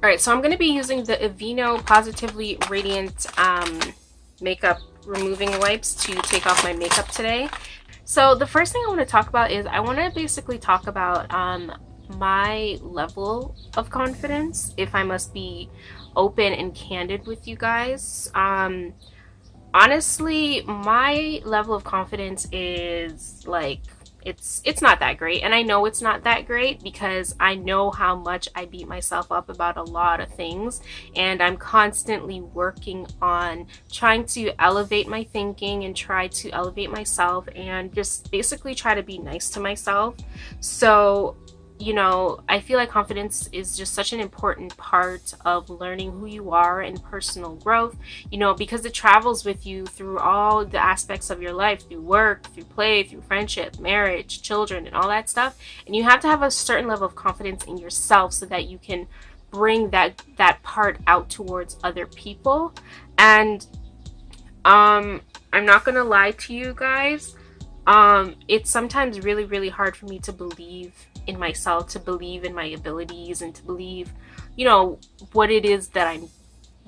Alright, so I'm going to be using the Aveeno Positively Radiant makeup removing wipes to take off my makeup today. So the first thing I want to talk about is I want to basically talk about my level of confidence, if I must be open and candid with you guys. Honestly, my level of confidence is like, it's not that great, and I know it's not that great because I know how much I beat myself up about a lot of things, and I'm constantly working on trying to elevate my thinking and try to elevate myself and just basically try to be nice to myself. So you know, I feel like confidence is just such an important part of learning who you are and personal growth, you know, because it travels with you through all the aspects of your life, through work, through play, through friendship, marriage, children, and all that stuff. And you have to have a certain level of confidence in yourself so that you can bring that part out towards other people. And I'm not gonna lie to you guys, it's sometimes really hard for me to believe in myself, to believe in my abilities, and to believe, you know, what it is that I'm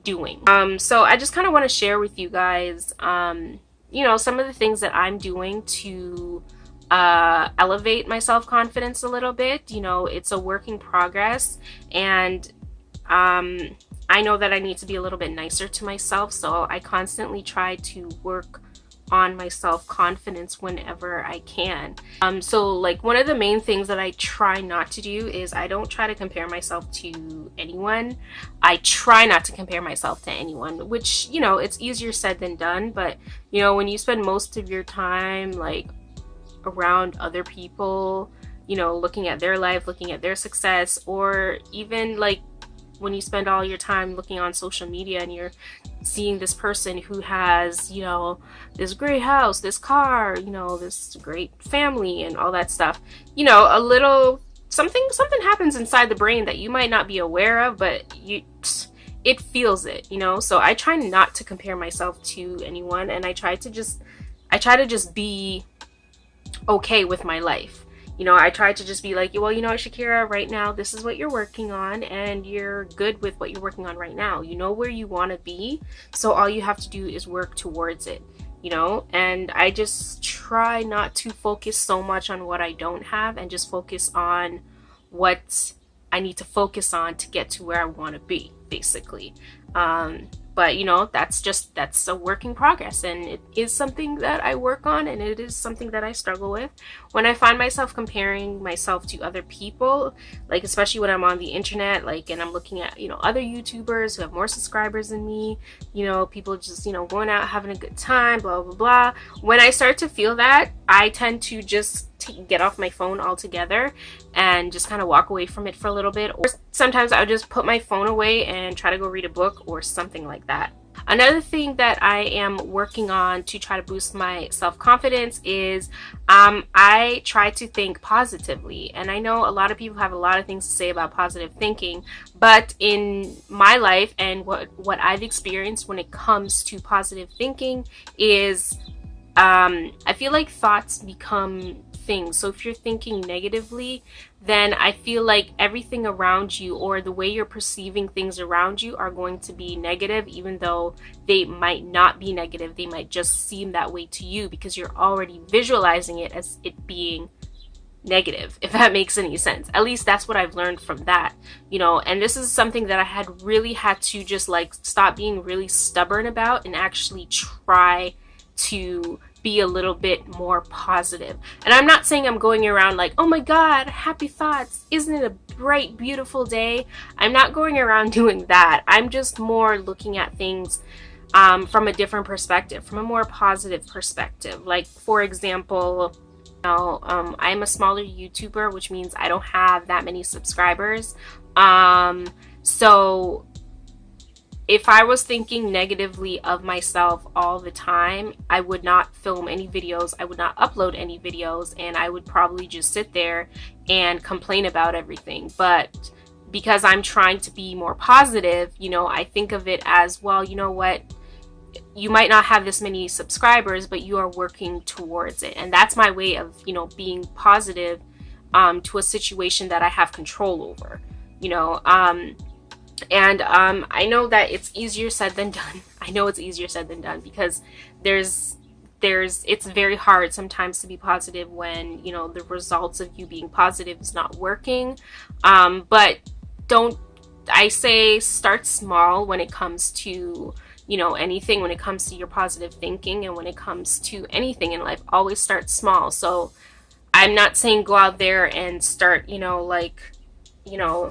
doing. So I just kind of want to share with you guys, you know, some of the things that I'm doing to elevate my self-confidence a little bit. You know, it's a work in progress, and I know that I need to be a little bit nicer to myself, so I constantly try to work on my self-confidence whenever I can. So like one of the main things that I try not to do is I don't try to compare myself to anyone. I try not to compare myself to anyone, which, you know, it's easier said than done, but you know, when you spend most of your time like around other people, you know, looking at their life, looking at their success, or even like when you spend all your time looking on social media and you're seeing this person who has, you know, this great house, this car, you know, this great family and all that stuff, you know, a little something happens inside the brain that you might not be aware of, but it feels it, you know. So I try not to compare myself to anyone, and I try to just be okay with my life. You know, I try to just be like, well, you know what, Shakira, right now, this is what you're working on, and you're good with what you're working on right now. You know where you want to be, so all you have to do is work towards it, you know? And I just try not to focus so much on what I don't have and just focus on what I need to focus on to get to where I want to be, basically. But you know, that's a work in progress, and it is something that I work on, and it is something that I struggle with. When I find myself comparing myself to other people, like especially when I'm on the internet, like, and I'm looking at, you know, other YouTubers who have more subscribers than me, you know, people just, you know, going out having a good time, blah blah blah. When I start to feel that, I tend to just get off my phone altogether and just kind of walk away from it for a little bit, or sometimes I'll just put my phone away and try to go read a book or something like that. Another thing that I am working on to try to boost my self-confidence is I try to think positively. And I know a lot of people have a lot of things to say about positive thinking, but in my life and what I've experienced when it comes to positive thinking is I feel like thoughts become things. So if you're thinking negatively, then I feel like everything around you, or the way you're perceiving things around you, are going to be negative, even though they might not be negative. They might just seem that way to you because you're already visualizing it as it being negative, if that makes any sense. At least that's what I've learned from that, you know. And this is something that I had to just like stop being really stubborn about and actually try to be a little bit more positive. And I'm not saying I'm going around like, oh my god, happy thoughts, isn't it a bright beautiful day? I'm not going around doing that. I'm just more looking at things from a different perspective, from a more positive perspective. Like, for example, you know, I'm a smaller YouTuber, which means I don't have that many subscribers. So if I was thinking negatively of myself all the time, I would not film any videos, I would not upload any videos, and I would probably just sit there and complain about everything. But because I'm trying to be more positive, you know, I think of it as, well, you know what, you might not have this many subscribers, but you are working towards it. And that's my way of, you know, being positive to a situation that I have control over, you know. And I know that it's easier said than done. I know it's easier said than done because it's very hard sometimes to be positive when, you know, the results of you being positive is not working. But I say start small when it comes to, you know, anything, when it comes to your positive thinking, and when it comes to anything in life, always start small. So I'm not saying go out there and start, you know, like, you know,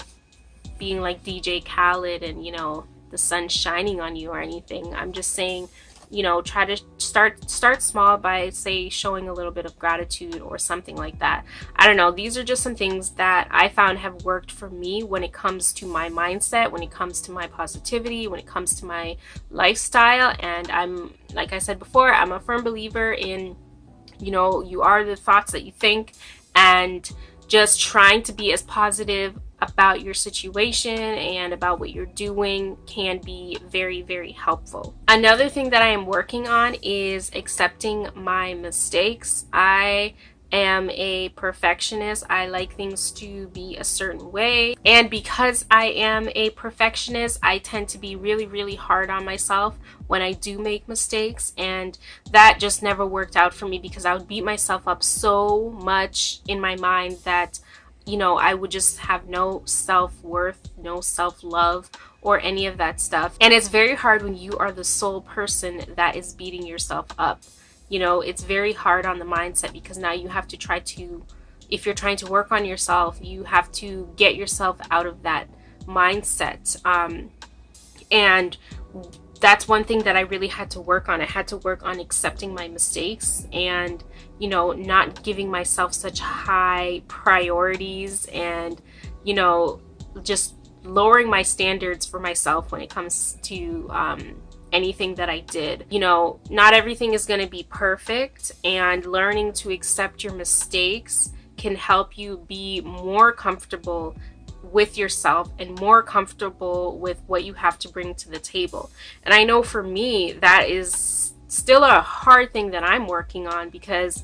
being like DJ Khaled and, you know, the sun shining on you or anything. I'm just saying, you know, try to start small by, say, showing a little bit of gratitude or something like that. I don't know. These are just some things that I found have worked for me when it comes to my mindset, when it comes to my positivity, when it comes to my lifestyle. And I'm, like I said before, I'm a firm believer in, you know, you are the thoughts that you think, and just trying to be as positive about your situation and about what you're doing can be very, very helpful. Another thing that I am working on is accepting my mistakes. I am a perfectionist. I like things to be a certain way. And because I am a perfectionist, I tend to be really, really hard on myself when I do make mistakes. And that just never worked out for me because I would beat myself up so much in my mind that, you know, I would just have no self-worth, no self-love, or any of that stuff. And it's very hard when you are the sole person that is beating yourself up. You know, it's very hard on the mindset because now you have to try to, if you're trying to work on yourself, you have to get yourself out of that mindset. And that's one thing that I really had to work on. I had to work on accepting my mistakes and, you know, not giving myself such high priorities and, you know, just lowering my standards for myself when it comes to anything that I did. You know, not everything is going to be perfect, and learning to accept your mistakes can help you be more comfortable with yourself and more comfortable with what you have to bring to the table. And I know for me, that is still a hard thing that I'm working on, because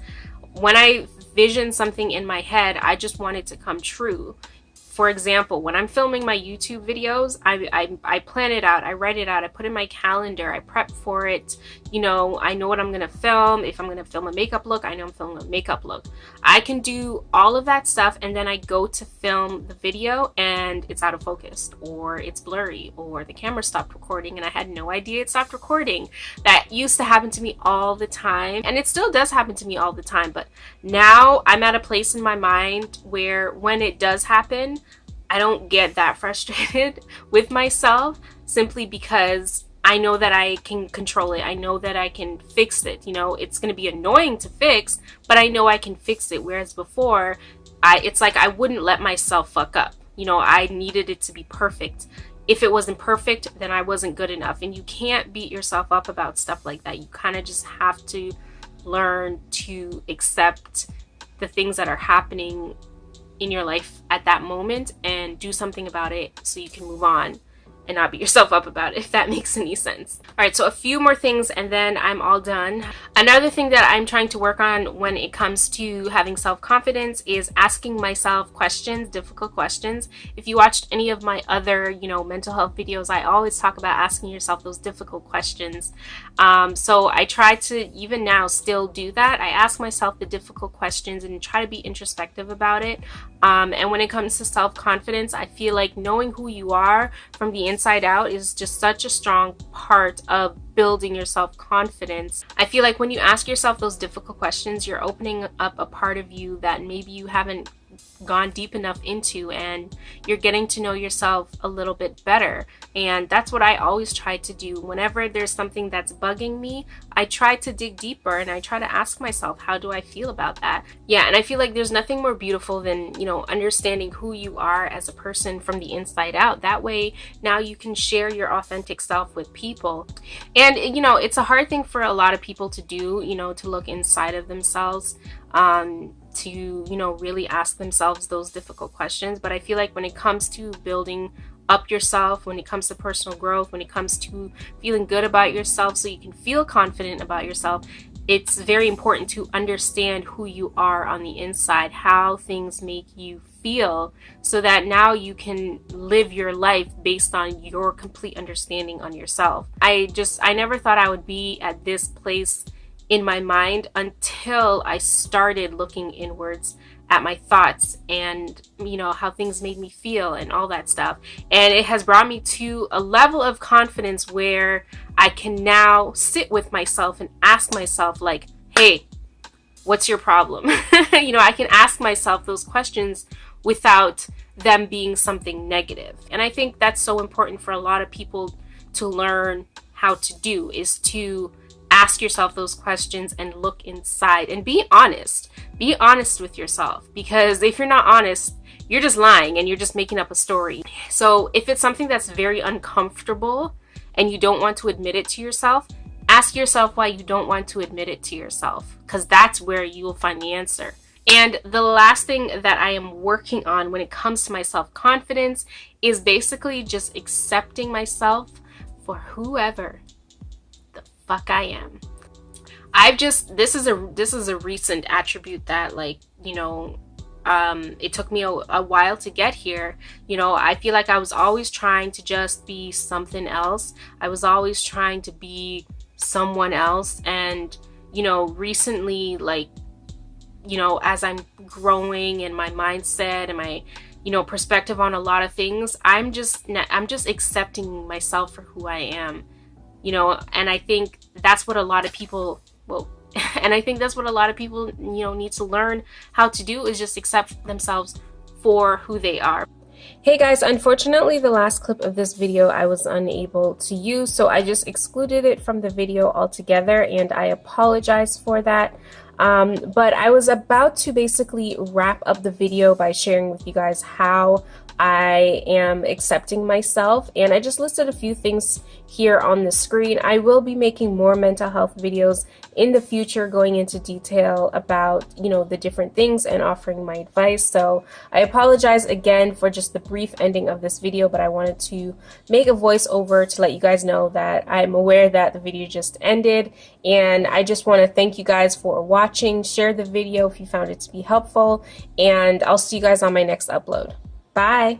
when I vision something in my head, I just want it to come true. For example, when I'm filming my YouTube videos, I plan it out, I write it out, I put in my calendar, I prep for it. You know, I know what I'm going to film. If I'm going to film a makeup look, I know I'm filming a makeup look. I can do all of that stuff, and then I go to film the video and it's out of focus, or it's blurry, or the camera stopped recording and I had no idea it stopped recording. That used to happen to me all the time, and it still does happen to me all the time. But now I'm at a place in my mind where when it does happen, I don't get that frustrated with myself, simply because I know that I can control it. I know that I can fix it. You know, it's going to be annoying to fix, but I know I can fix it. Whereas before, it's like I wouldn't let myself fuck up. You know, I needed it to be perfect. If it wasn't perfect, then I wasn't good enough. And you can't beat yourself up about stuff like that. You kind of just have to learn to accept the things that are happening in your life at that moment and do something about it so you can move on and not beat yourself up about it, if that makes any sense. All right, so a few more things and then I'm all done. Another thing that I'm trying to work on when it comes to having self-confidence is asking myself questions, difficult questions. If you watched any of my other, you know, mental health videos, I always talk about asking yourself those difficult questions. So I try to, even now, still do that. I ask myself the difficult questions and try to be introspective about it. And when it comes to self-confidence, I feel like knowing who you are from the inside out is just such a strong part of building your self-confidence. I feel like when you ask yourself those difficult questions, you're opening up a part of you that maybe you haven't gone deep enough into, and you're getting to know yourself a little bit better. And that's what I always try to do. Whenever there's something that's bugging me, I try to dig deeper and I try to ask myself, how do I feel about that? Yeah, and I feel like there's nothing more beautiful than, you know, understanding who you are as a person from the inside out. That way, now you can share your authentic self with people. And, you know, it's a hard thing for a lot of people to do, you know, to look inside of themselves, to, you know, really ask themselves those difficult questions. But I feel like when it comes to building up yourself, when it comes to personal growth, when it comes to feeling good about yourself so you can feel confident about yourself, it's very important to understand who you are on the inside, how things make you feel, so that now you can live your life based on your complete understanding on yourself. I never thought I would be at this place in my mind until I started looking inwards at my thoughts and, you know, how things made me feel and all that stuff. And it has brought me to a level of confidence where I can now sit with myself and ask myself, like, hey, what's your problem? You know, I can ask myself those questions without them being something negative. And I think that's so important for a lot of people to learn how to do, is to ask yourself those questions and look inside and be honest. Be honest with yourself, because if you're not honest, you're just lying and you're just making up a story. So if it's something that's very uncomfortable and you don't want to admit it to yourself, ask yourself why you don't want to admit it to yourself, because that's where you will find the answer. And the last thing that I am working on when it comes to my self-confidence is basically just accepting myself for whoever the fuck I am. This is a recent attribute that, like, you know, it took me a while to get here. You know, I feel like I was always trying to just be something else. I was always trying to be someone else. And, you know, recently, like, you know, as I'm growing in my mindset and my, you know, perspective on a lot of things, I'm just accepting myself for who I am, you know. And I think that's what a lot of people, you know, need to learn how to do, is just accept themselves for who they are. Hey guys, unfortunately the last clip of this video I was unable to use, so I just excluded it from the video altogether, and I apologize for that. But I was about to basically wrap up the video by sharing with you guys how I am accepting myself, and I just listed a few things here on the screen. I will be making more mental health videos in the future, going into detail about, you know, the different things and offering my advice. So I apologize again for just the brief ending of this video, but I wanted to make a voiceover to let you guys know that I'm aware that the video just ended, and I just want to thank you guys for watching. Share the video if you found it to be helpful, and I'll see you guys on my next upload. Bye.